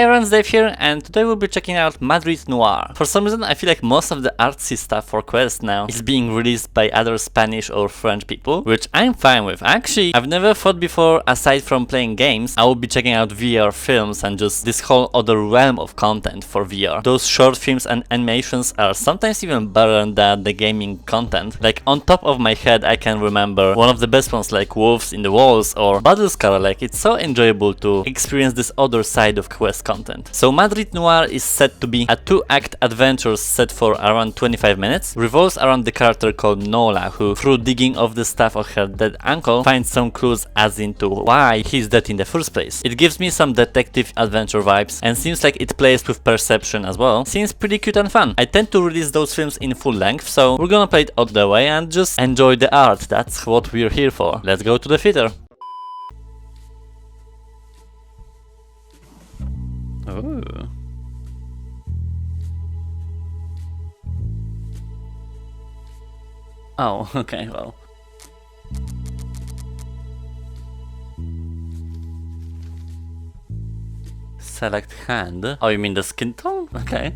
Hey everyone, Dave here, and today we'll be checking out Madrid Noir. For some reason I feel like most of the artsy stuff for Quest now is being released by other Spanish or French people, which I'm fine with. Actually, I've never thought before, aside from playing games, I will be checking out VR films and just this whole other realm of content for VR. Those short films and animations are sometimes even better than the gaming content. Like on top of my head I can remember one of the best ones like Wolves in the Walls or Battlescar. Like it's so enjoyable to experience this other side of Quest content. So Madrid Noir is said to be a 2-act adventure set for around 25 minutes, revolves around the character called Nola, who through digging of the stuff of her dead uncle finds some clues as into why he's dead in the first place. It gives me some detective adventure vibes and seems like it plays with perception as well. Seems pretty cute and fun. I tend to release those films in full length, so we're gonna play it all the way and just enjoy the art. That's what we're here for. Let's go to the theater. Ooh. Oh, okay, well. Select hand. Oh, you mean the skin tone? Okay.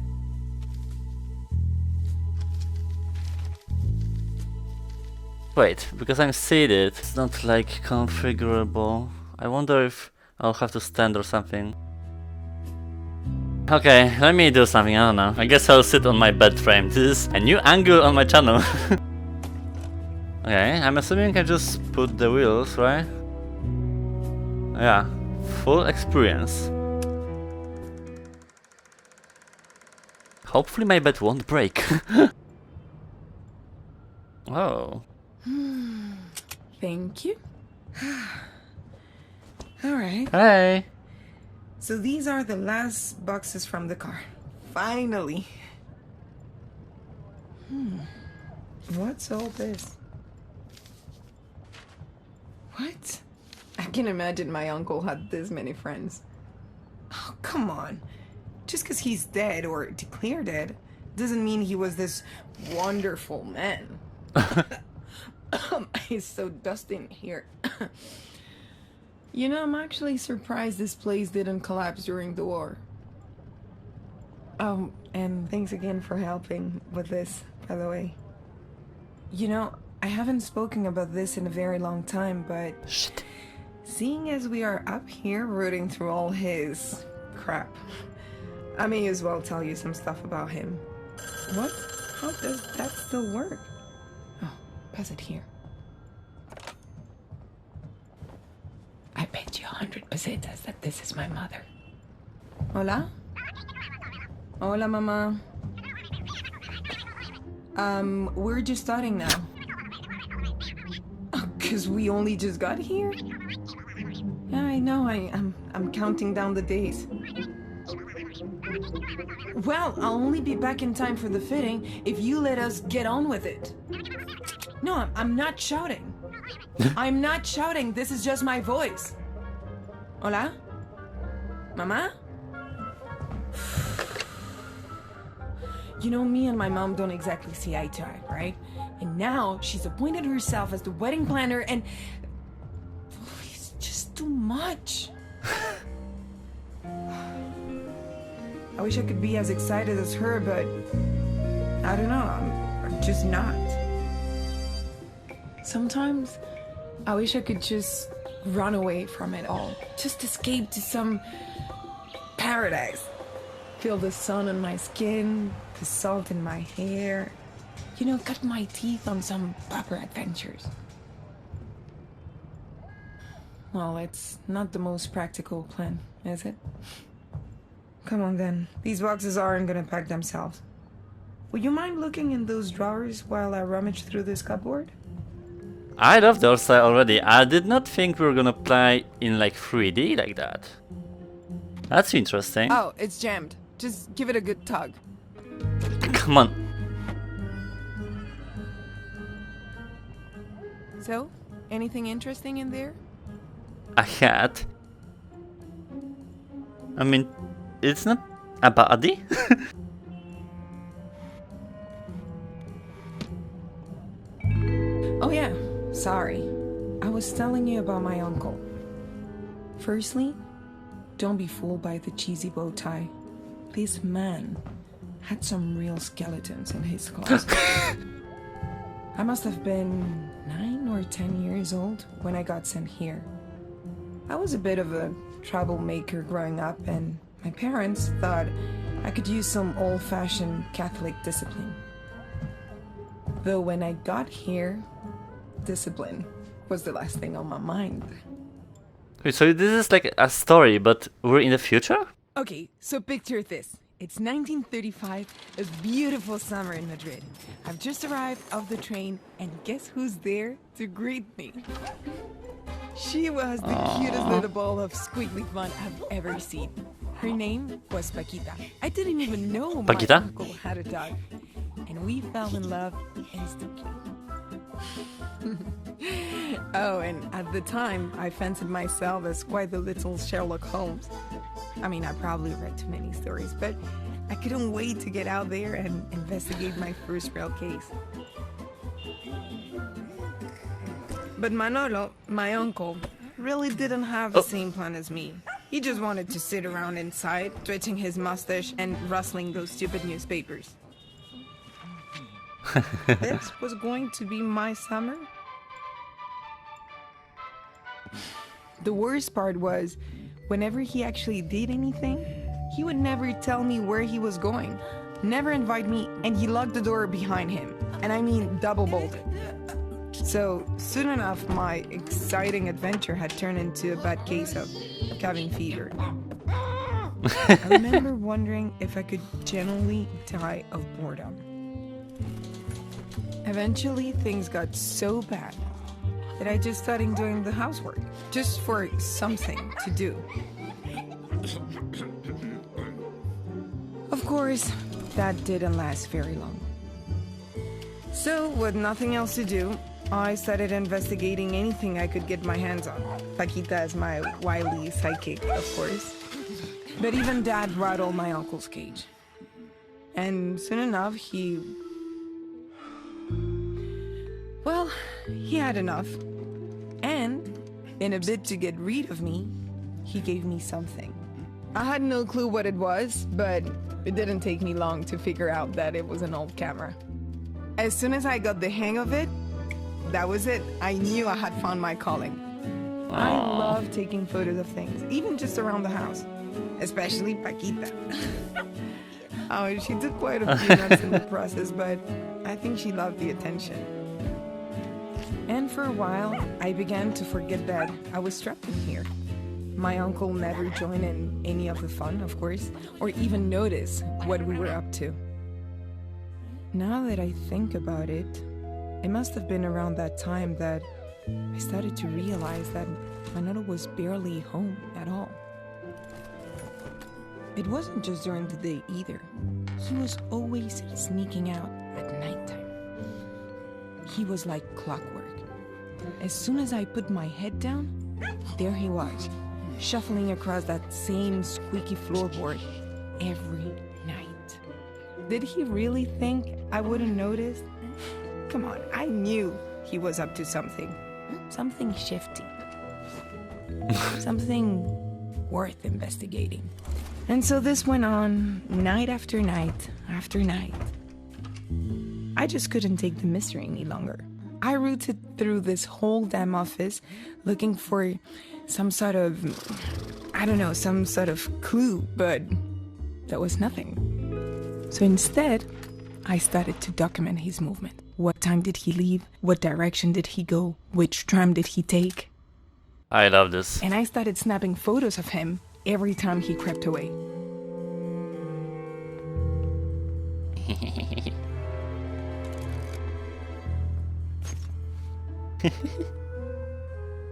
Wait, because I'm seated, it's not like configurable. I wonder if I'll have to stand or something. Okay, let me do something, I don't know. I guess I'll sit on my bed frame. This is a new angle on my channel. Okay, I'm assuming I just put the wheels, right? Yeah, full experience. Hopefully my bed won't break. Oh. Thank you. Alright. Hey. So these are the last boxes from the car. Finally. What's all this? What? I can imagine my uncle had this many friends. Oh, come on. Just because he's dead or declared dead doesn't mean he was this wonderful man. It's so dusty in here. You know, I'm actually surprised this place didn't collapse during the war. Oh, and thanks again for helping with this, by the way. You know, I haven't spoken about this in a very long time, but Shit. seeing as we are up here rooting through all his crap, I may as well tell you some stuff about him. What? How does that still work? Oh, pass it here. I bet you 100 pesetas that this is my mother. Hola? Hola, mama. We're just starting now. Cause we only just got here? Yeah, I know, I'm counting down the days. Well, I'll only be back in time for the fitting if you let us get on with it. No, I'm not shouting. I'm not shouting, this is just my voice. Hola? Mama? You know, me and my mom don't exactly see eye to eye, right? And now she's appointed herself as the wedding planner and... it's just too much. I wish I could be as excited as her, but... I don't know, I'm just not. Sometimes, I wish I could just run away from it all. Just escape to some paradise. Feel the sun on my skin, the salt in my hair. You know, cut my teeth on some proper adventures. Well, it's not the most practical plan, is it? Come on then, these boxes aren't gonna pack themselves. Would you mind looking in those drawers while I rummage through this cupboard? I love the Orsa already. I did not think we were gonna play in like 3D like that. That's interesting. Oh, it's jammed. Just give it a good tug. Come on. So, anything interesting in there? A hat? I mean, it's not a body? Oh yeah, sorry. I was telling you about my uncle. Firstly, Don't be fooled by the cheesy bow tie. This man had some real skeletons in his closet. I must have been 9 or 10 years old when I got sent here. I was a bit of a troublemaker growing up, and my parents thought I could use some old-fashioned Catholic discipline. Though when I got here, discipline was the last thing on my mind. Wait, so this is like a story, but we're in the future? Okay, so picture this. It's 1935, a beautiful summer in Madrid. I've just arrived off the train, and guess who's there to greet me? She was the cutest little ball of squiggly fun I've ever seen. Her name was Paquita. I didn't even know Paquita? my uncle had a dog, and we fell in love instantly. Oh, and at the time, I fancied myself as quite the little Sherlock Holmes. I mean, I probably read too many stories, but I couldn't wait to get out there and investigate my first real case. But Manolo, my uncle, really didn't have the same plan as me. He just wanted to sit around inside, twitching his mustache and rustling those stupid newspapers. This was going to be my summer. The worst part was, whenever he actually did anything, he would never tell me where he was going, never invite me, and he locked the door behind him. And I mean double bolted. So soon enough, my exciting adventure had turned into a bad case of cabin fever. I remember wondering if I could genuinely die of boredom. Eventually, things got so bad that I just started doing the housework, just for something to do. Of course, that didn't last very long. So, with nothing else to do, I started investigating anything I could get my hands on. Paquita is my wily sidekick, of course. But even Dad rattled my uncle's cage. And soon enough, he had enough. And, in a bid to get rid of me, he gave me something. I had no clue what it was, but it didn't take me long to figure out that it was an old camera. As soon as I got the hang of it, that was it. I knew I had found my calling. I love taking photos of things, even just around the house. Especially Paquita. Oh, she took quite a few nuts in the process, but I think she loved the attention. And for a while, I began to forget that I was trapped in here. My uncle never joined in any of the fun, of course, or even noticed what we were up to. Now that I think about it, it must have been around that time that I started to realize that Manolo was barely home at all. It wasn't just during the day either. He was always sneaking out at nighttime. He was like clockwork. As soon as I put my head down, there he was, shuffling across that same squeaky floorboard every night. Did he really think I wouldn't notice? Come on, I knew he was up to something. Something shifty. Something worth investigating. And so this went on night after night after night. I just couldn't take the mystery any longer. I rooted through this whole damn office looking for some sort of, some sort of clue, but there was nothing. So instead, I started to document his movement. What time did he leave? What direction did he go? Which tram did he take? I love this. And I started snapping photos of him every time he crept away.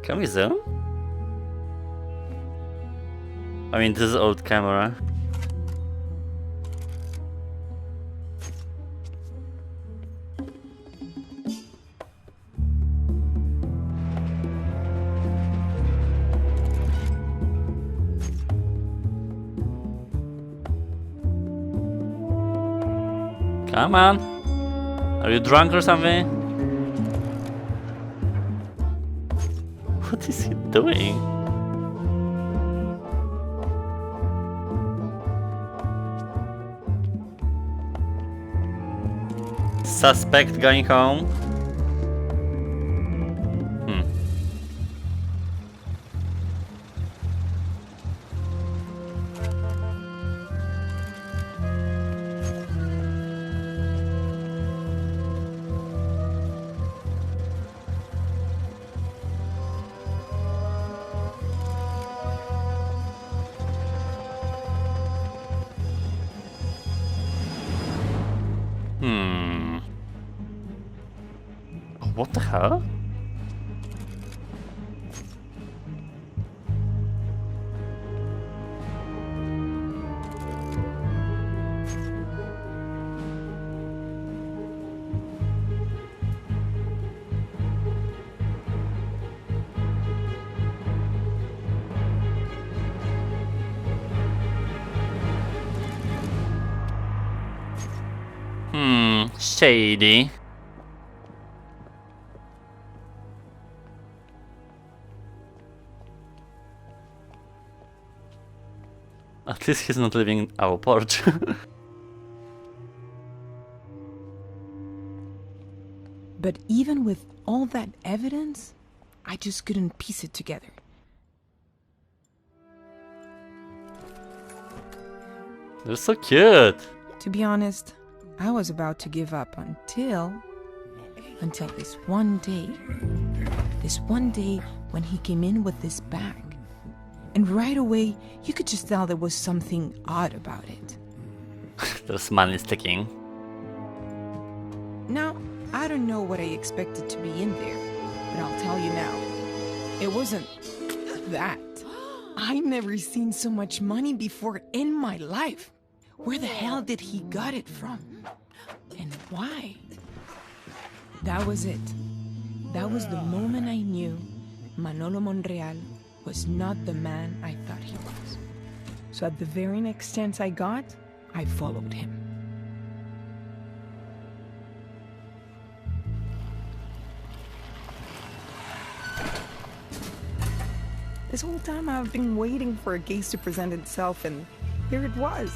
Can we zoom? I mean, this is old camera. Come on. Are you drunk or something? What is he doing? Suspect going home. What the hell? Shady. At least he's not living in our porch. But even with all that evidence, I just couldn't piece it together. They're so cute. To be honest, I was about to give up until this one day. This one day when he came in with this bag. And right away, you could just tell there was something odd about it. There's money sticking. Now, I don't know what I expected to be in there, but I'll tell you now. It wasn't that. I've never seen so much money before in my life. Where the hell did he got it from? And why? That was it. That was the moment I knew Manolo Monreal was not the man I thought he was. So at the very next chance I got, I followed him. This whole time I've been waiting for a case to present itself, and here it was.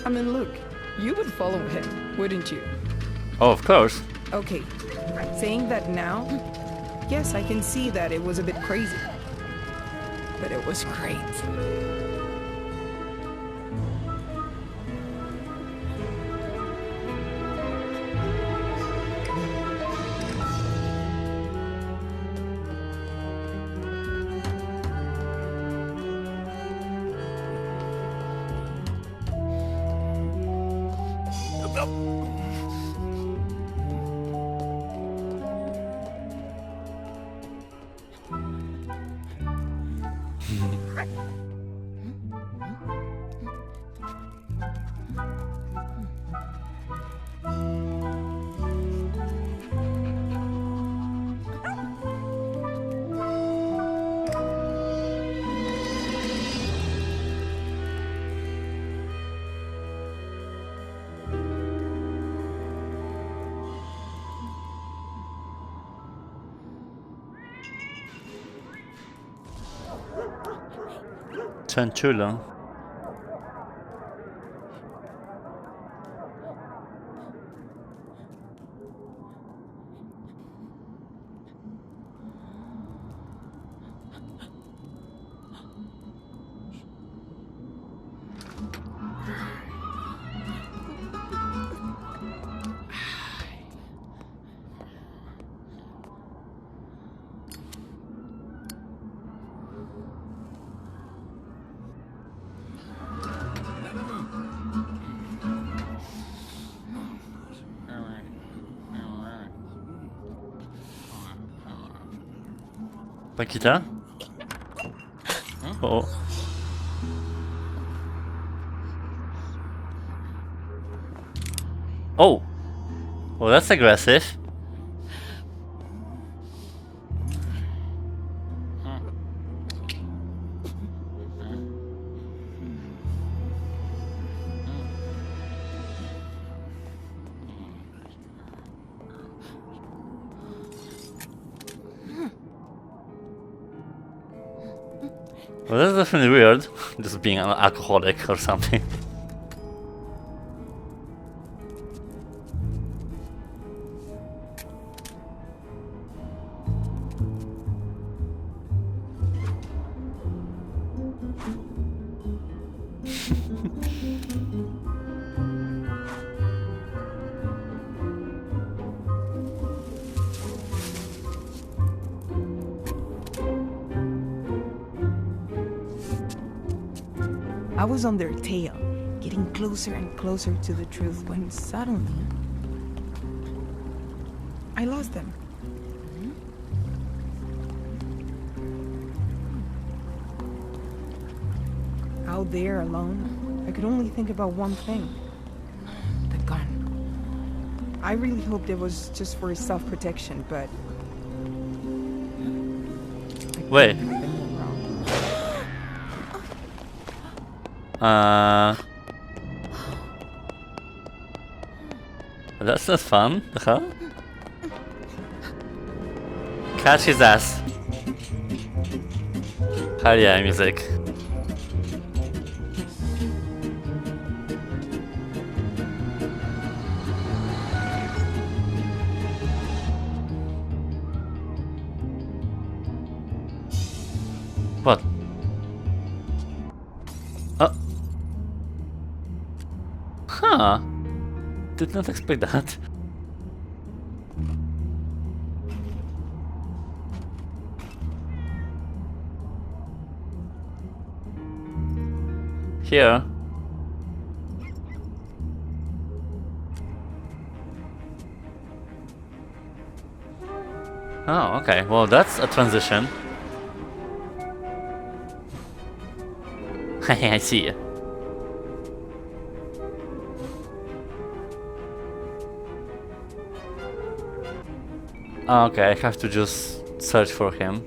I mean, look, you would follow him, wouldn't you? Oh, of course. Okay, saying that now, yes, I can see that it was a bit crazy. But it was great. Chanchula. Paquita? Oh. Oh! Well, that's aggressive. Well, that's definitely weird, just being an alcoholic or something. I was on their tail, getting closer and closer to the truth when suddenly I lost them. Out there alone, I could only think about one thing. The gun. I really hoped it was just for self-protection, but... Wait. That's not fun. The hell? Catch his ass. Hell yeah, music. What? Oh. Huh. Did not expect that. Here. Oh, okay. Well, that's a transition. I see. Okay, I have to just search for him.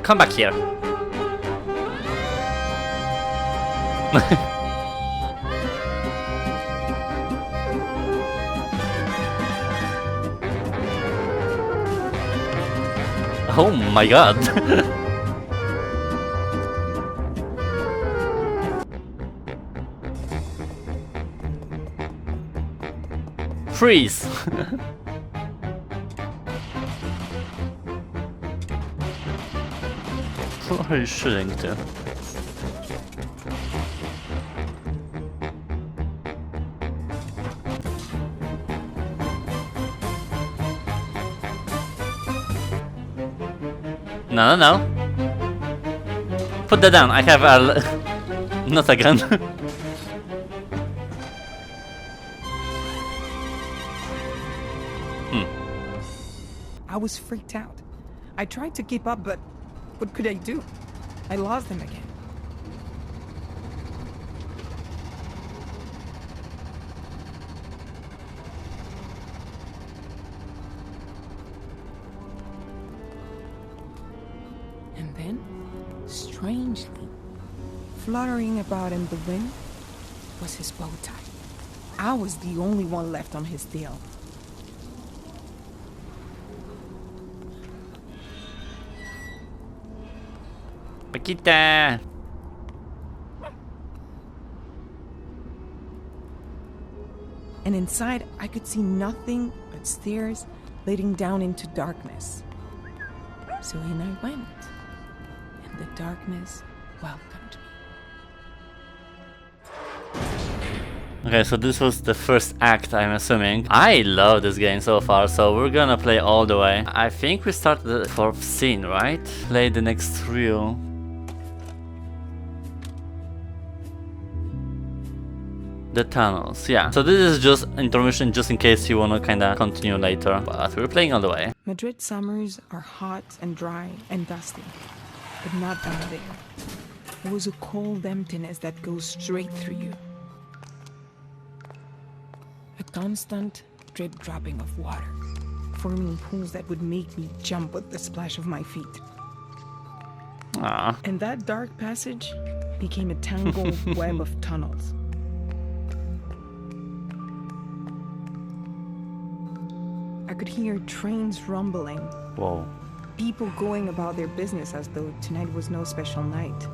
Come back here. Oh my god. Freeze. Who are you shooting to? No, no, no. Put that down. I have a... not a gun. I was freaked out. I tried to keep up, but what could I do? I lost them again. And then, strangely, fluttering about in the wind was his bow tie. I was the only one left on his tail. Paquita! And inside, I could see nothing but stairs leading down into darkness. So in I went, and the darkness welcomed me. Okay, so this was the first act, I'm assuming. I love this game so far, so we're gonna play all the way. I think we start the fourth scene, right? Play the next reel. The tunnels, yeah. So this is just intermission just in case you wanna kinda continue later. But we're playing all the way. Madrid summers are hot and dry and dusty, but not down there. There was a cold emptiness that goes straight through you. A constant drip dropping of water, forming pools that would make me jump with the splash of my feet. Ah. And that dark passage became a tangled web of tunnels. I could hear trains rumbling, Whoa. people going about their business as though tonight was no special night.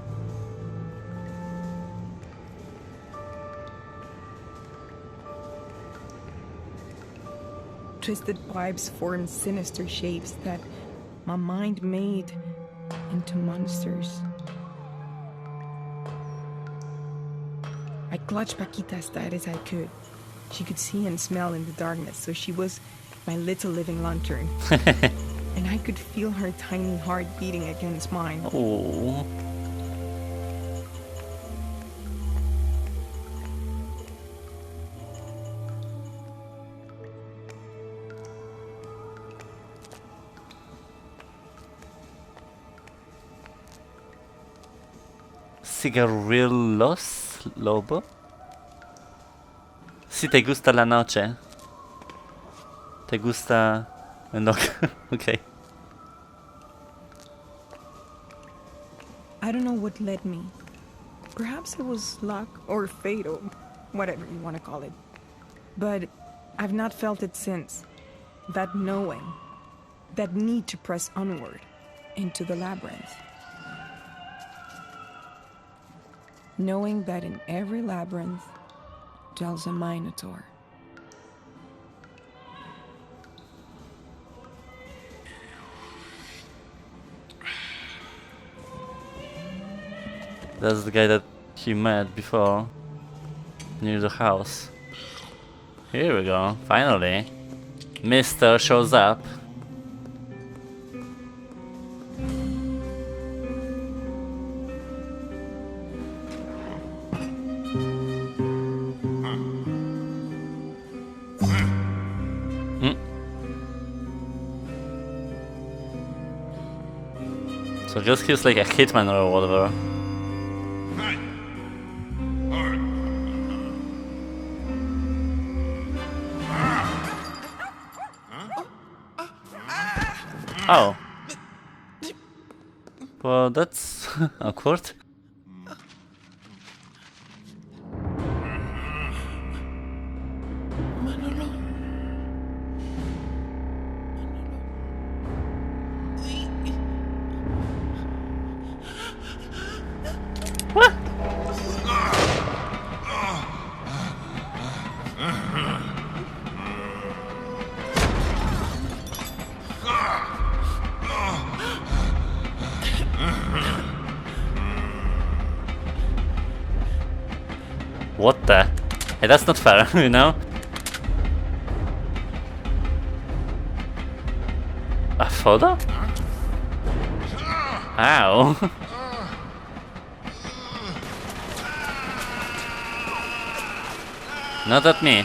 Twisted pipes formed sinister shapes that my mind made into monsters. I clutched Paquita as tight as I could. She could see and smell in the darkness, so she was my little living lantern. And I could feel her tiny heart beating against mine. Oh. Cigarrillos, lobo. Si te gusta la noche. Te gusta... No. Okay. I don't know what led me. Perhaps it was luck or fate or whatever you want to call it. But I've not felt it since. That knowing. That need to press onward into the labyrinth. Knowing that in every labyrinth dwells a minotaur. That's the guy that he met before. Near the house. Here we go, finally. Mister shows up. So I guess he's like a hitman or whatever. Oh. Well, that's awkward. What? What the? Hey, that's not fair, you know? A photo? Ow. Not at me.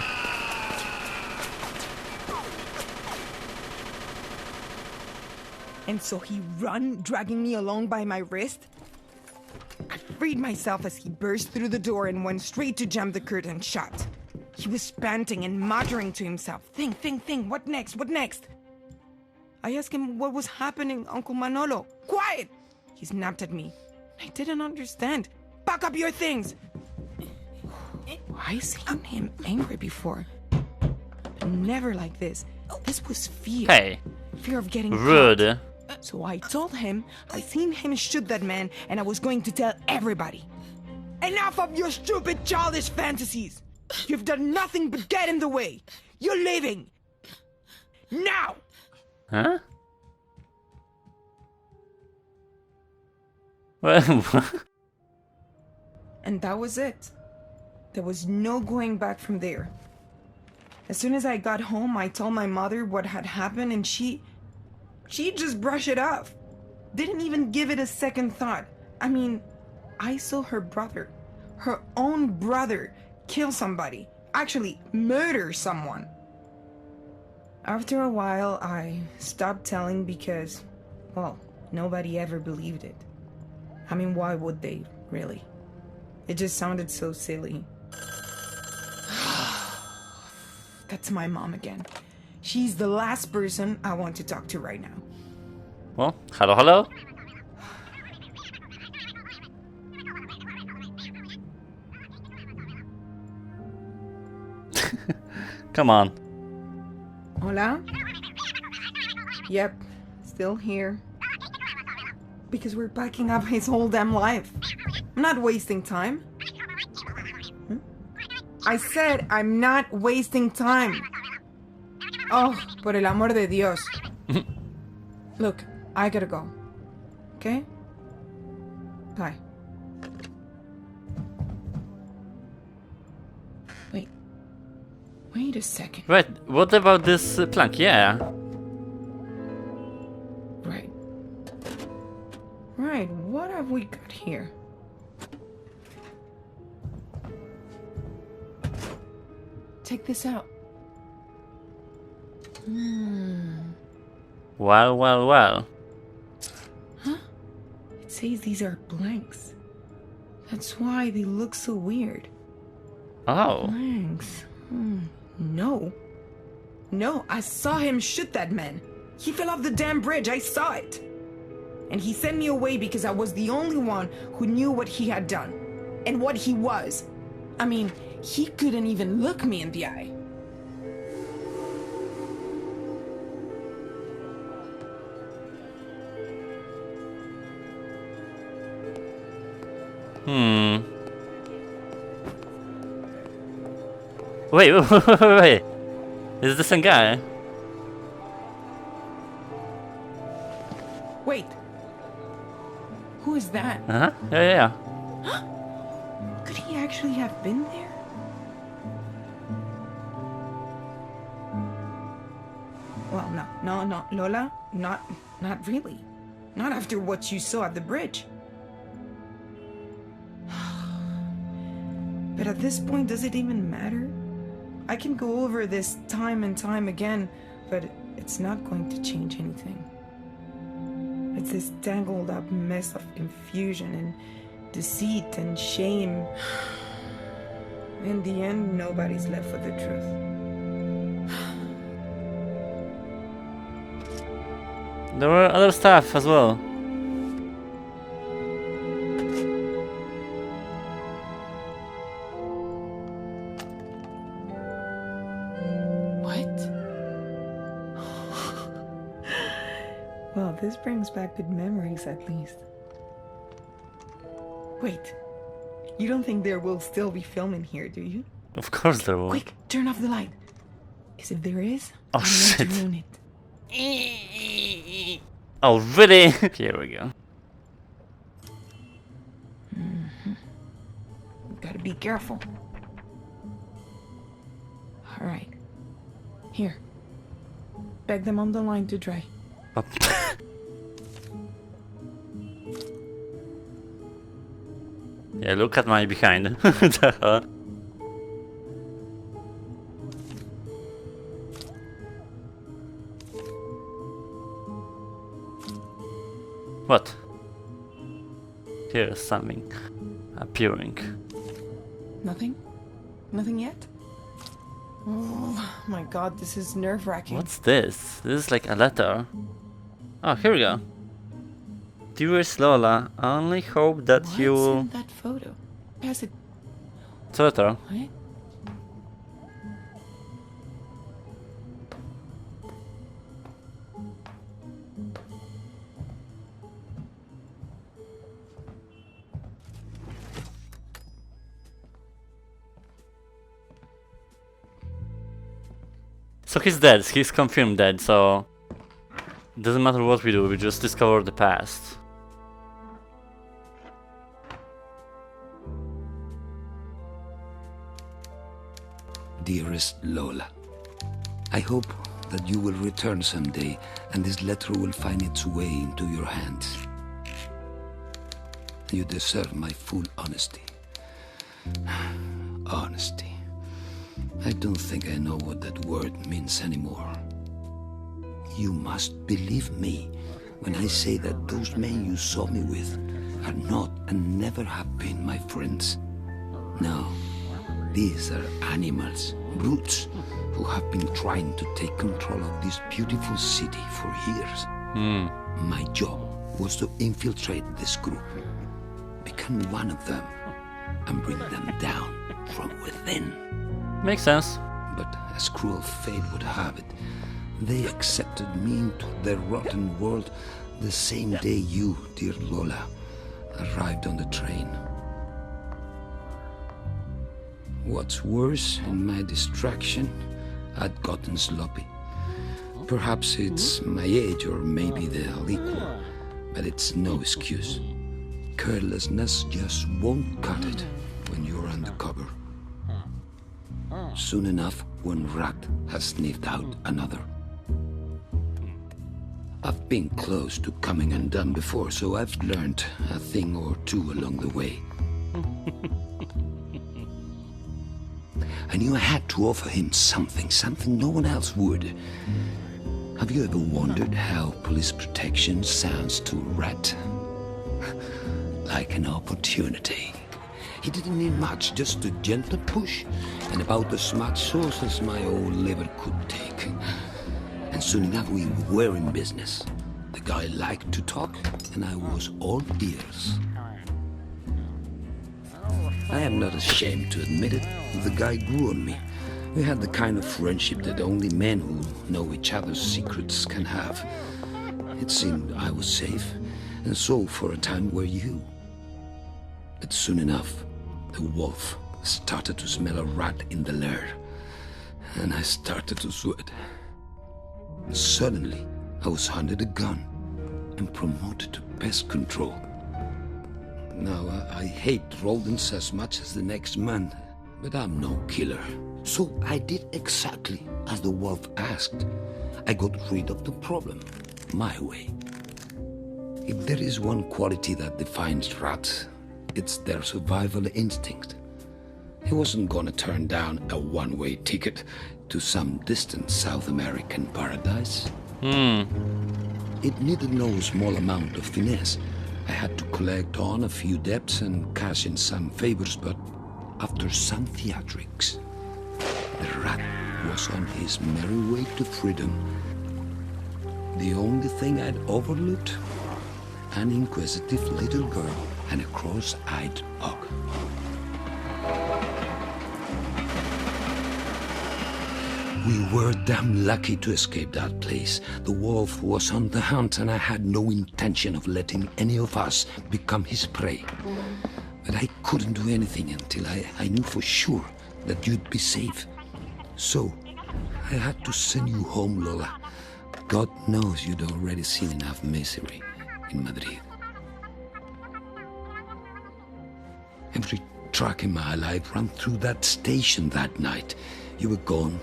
And so he run, dragging me along by my wrist? I freed myself as he burst through the door and went straight to jam the curtain shut. He was panting and muttering to himself. Think, what next, what next? I asked him what was happening, Uncle Manolo. Quiet! He snapped at me. I didn't understand. Pack up your things! I've seen him angry before. But never like this. This was fear. Hey. Fear of getting Rude. caught. So I told him I seen him shoot that man and I was going to tell everybody. Enough of your stupid childish fantasies! You've done nothing but get in the way! You're leaving! Now! Huh? Well, And that was it. There was no going back from there. As soon as I got home, I told my mother what had happened and she just brushed it off. Didn't even give it a second thought. I mean, I saw her brother, her own brother, kill somebody. Actually, murder someone. After a while, I stopped telling because, well, nobody ever believed it. I mean, why would they, really? It just sounded so silly. That's my mom again. She's the last person I want to talk to right now. well, hello. Come on. Hola? Yep, still here. Because we're packing up his whole damn life. I'm not wasting time. I said I'm not wasting time. Oh, por el amor de Dios. Look, I gotta go. Okay? Bye. Wait. Wait a second. Right, what about this plank? Yeah. Right. Right, what have we got here? Check this out. Well, well, well. Huh? It says these are blanks. That's why they look so weird. Oh. Blanks. No. No, I saw him shoot that man. He fell off the damn bridge, I saw it. And he sent me away because I was the only one who knew what he had done. And what he was. I mean, he couldn't even look me in the eye. Wait, wait. Is this a guy? Wait. Who is that? Uh-huh. Yeah. Could he actually have been there? Well, no, Lola, not really. Not after what you saw at the bridge. But at this point, does it even matter? I can go over this time and time again, but it's not going to change anything. It's this tangled up mess of confusion and deceit and shame. In the end, nobody's left with the truth. There were other stuff as well. Well, this brings back good memories at least. Wait, you don't think there will still be film in here, do you? Of course there will. Quick, turn off the light. Because if there is, Oh, I shit. want to ruin it. Oh, really? Here we go. Gotta be careful. Alright. Here. Beg them on the line to dry. Oh. Yeah, look at my behind. What? Here is something appearing. Nothing? Nothing yet? Oh my god, this is nerve-wracking. What's this? This is like a letter. Oh, here we go. Dearest Lola, I only hope that What's you will... in that photo? Pass it. It's a letter. What? So he's dead, he's confirmed dead, so... Doesn't matter what we do, we just discover the past. Dearest Lola, I hope that you will return someday and this letter will find its way into your hands. You deserve my full honesty. Honesty. I don't think I know what that word means anymore. You must believe me when I say that those men you saw me with are not and never have been my friends. No, these are animals, brutes, who have been trying to take control of this beautiful city for years. My job was to infiltrate this group, become one of them, and bring them down from within. Makes sense. But as cruel fate would have it, they accepted me into their rotten world the same day you, dear Lola, arrived on the train. What's worse, in my distraction, I'd gotten sloppy. Perhaps it's my age or maybe the liquor, but it's no excuse. Carelessness just won't cut it when you're undercover. Soon enough, one rat has sniffed out another. I've been close to coming undone before, so I've learned a thing or two along the way. I knew I had to offer him something no one else would. Have you ever wondered how police protection sounds to a rat? Like an opportunity. He didn't need much, just a gentle push, and about as much sauce as my old liver could take. And soon enough we were in business. The guy liked to talk, and I was all ears. I am not ashamed to admit it, the guy grew on me. We had the kind of friendship that only men who know each other's secrets can have. It seemed I was safe, and so for a time were you. But soon enough, the wolf started to smell a rat in the lair, and I started to sweat. Suddenly, I was handed a gun and promoted to pest control. Now, I hate rodents as much as the next man, but I'm no killer. So I did exactly as the wolf asked. I got rid of the problem, my way. If there is one quality that defines rats, it's their survival instinct. He wasn't gonna turn down a one-way ticket to some distant South American paradise. It needed no small amount of finesse. I had to collect on a few debts and cash in some favors, but after some theatrics, the rat was on his merry way to freedom. The only thing I'd overlooked, an inquisitive little girl and a cross-eyed pug. We were damn lucky to escape that place. The wolf was on the hunt, and I had no intention of letting any of us become his prey. But I couldn't do anything until I knew for sure that you'd be safe. So, I had to send you home, Lola. God knows you'd already seen enough misery in Madrid. Every truck in my life ran through that station that night. You were gone.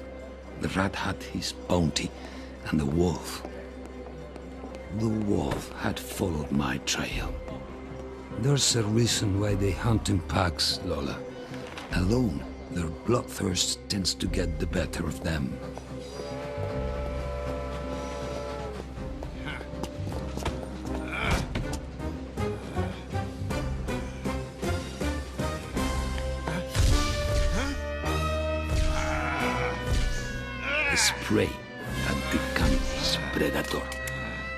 The rat had his bounty, and the wolf had followed my trail. There's a reason why they hunt in packs, Lola. Alone, their bloodthirst tends to get the better of them. His prey had become his predator,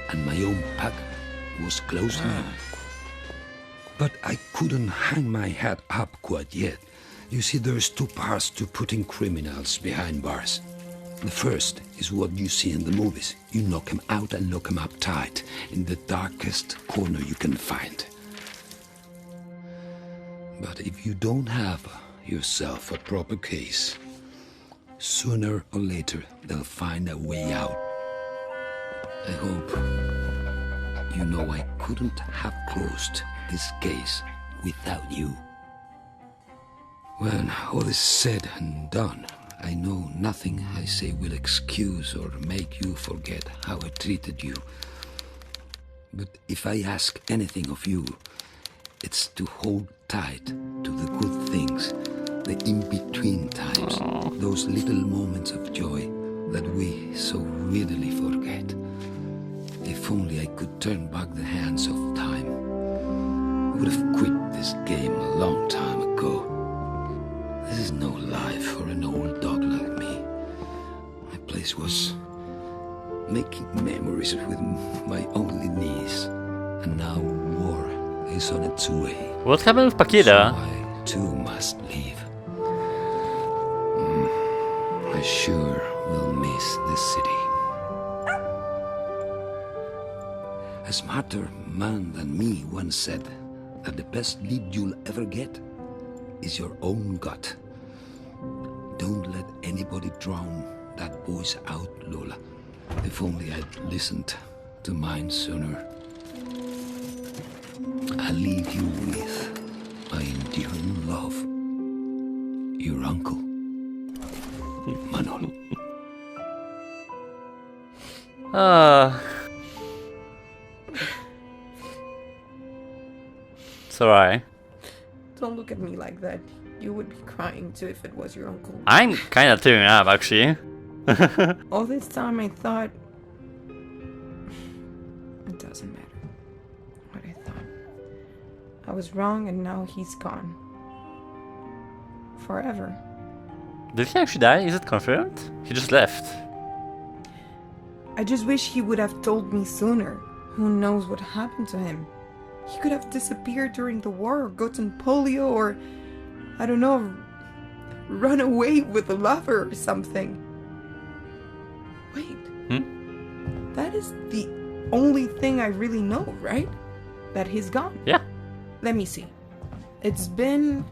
and my own pack was closing in. But I couldn't hang my head up quite yet. You see, there's two parts to putting criminals behind bars. The first is what you see in the movies. You knock him out and lock him up tight, in the darkest corner you can find. But if you don't have yourself a proper case, sooner or later they'll find a way out. I hope you know I couldn't have closed this case without you. When all is said and done, I know nothing I say will excuse or make you forget how I treated you. But if I ask anything of you, it's to hold tight to the good things, the in-between times, those little moments of joy that we so readily forget. If only I could turn back the hands of time, I would have quit this game a long time ago. This is no life for an old dog like me. My place was making memories with my only niece, and now war is on its way. What happened with Paquita? So I too must leave. I sure will miss this city. A smarter man than me once said that the best lead you'll ever get is your own gut. Don't let anybody drown that voice out, Lola. If only I'd listened to mine sooner. I leave you with my enduring love. Your uncle. Manolo. It's alright. Don't look at me like that. You would be crying too if it was your uncle. I'm kinda tearing up, actually. All this time I thought... It doesn't matter what I thought. I was wrong and now he's gone. Forever. Did he actually die? Is it confirmed? He just left. I just wish he would have told me sooner. Who knows what happened to him? He could have disappeared during the war or gotten polio or, I don't know, run away with a lover or something. Wait. That is the only thing I really know, right? That he's gone. Yeah. Let me see. It's been,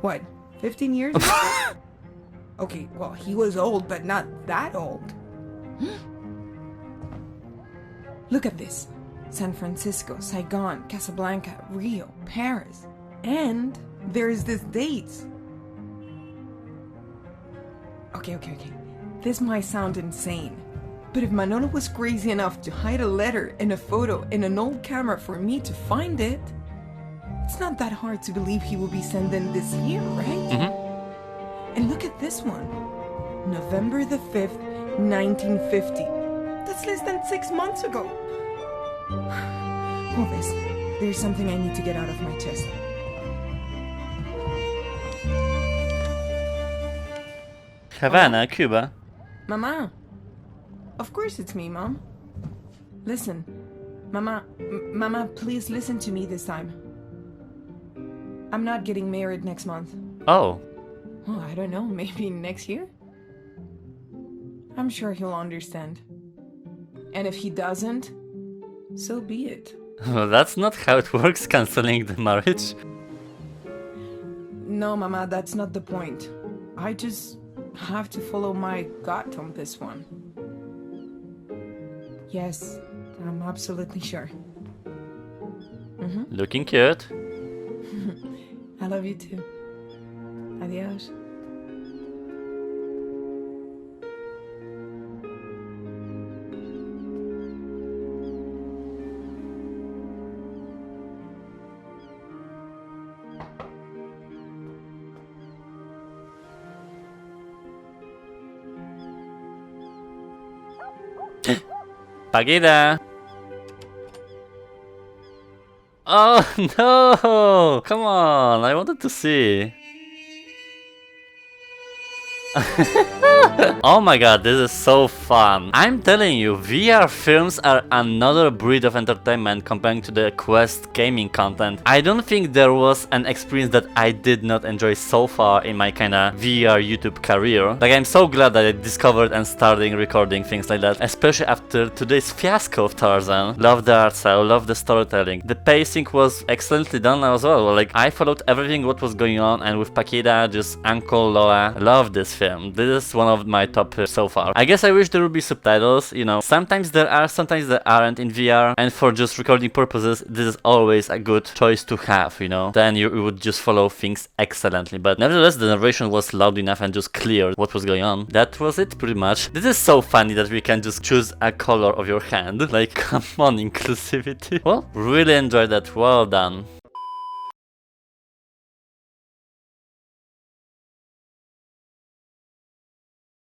what, 15 years? Okay, well, he was old, but not that old. Look at this. San Francisco, Saigon, Casablanca, Rio, Paris. And there's this dates. Okay. This might sound insane. But if Manolo was crazy enough to hide a letter and a photo in an old camera for me to find it, it's not that hard to believe he will be sending this year, right? And look at this one. November the 5th, 1950. That's less than 6 months ago. Hold this. There's something I need to get out of my chest. Havana, Cuba. Mama. Of course it's me, Mom. Listen. Mama, please listen to me this time. I'm not getting married next month. Oh. Oh, I don't know. Maybe next year? I'm sure he'll understand. And if he doesn't, so be it. Well, that's not how it works, canceling the marriage. No, Mama, that's not the point. I just have to follow my gut on this one. Yes, I'm absolutely sure. Looking cute. I love you too. Adios. Paquita! Oh no! Come on, I wanted to see. Oh my god, this is so fun. I'm telling you, VR films are another breed of entertainment comparing to the Quest gaming content. I don't think there was an experience that I did not enjoy so far in my kinda VR YouTube career. Like, I'm so glad that I discovered and started recording things like that, especially after today's fiasco of Tarzan. Love the art style, love the storytelling. The pacing was excellently done as well. Like, I followed everything what was going on, and with Paquita, just Uncle Lola, love this film. This is one of my top so far. I guess I wish there would be subtitles, you know. Sometimes there are, sometimes there aren't in VR, and for just recording purposes, this is always a good choice to have, you know. Then you would just follow things excellently. But nevertheless, the narration was loud enough and just clear what was going on. That was it, pretty much. This is so funny that we can just choose a color of your hand. Like, come on, inclusivity. Well, really enjoyed that. Well done.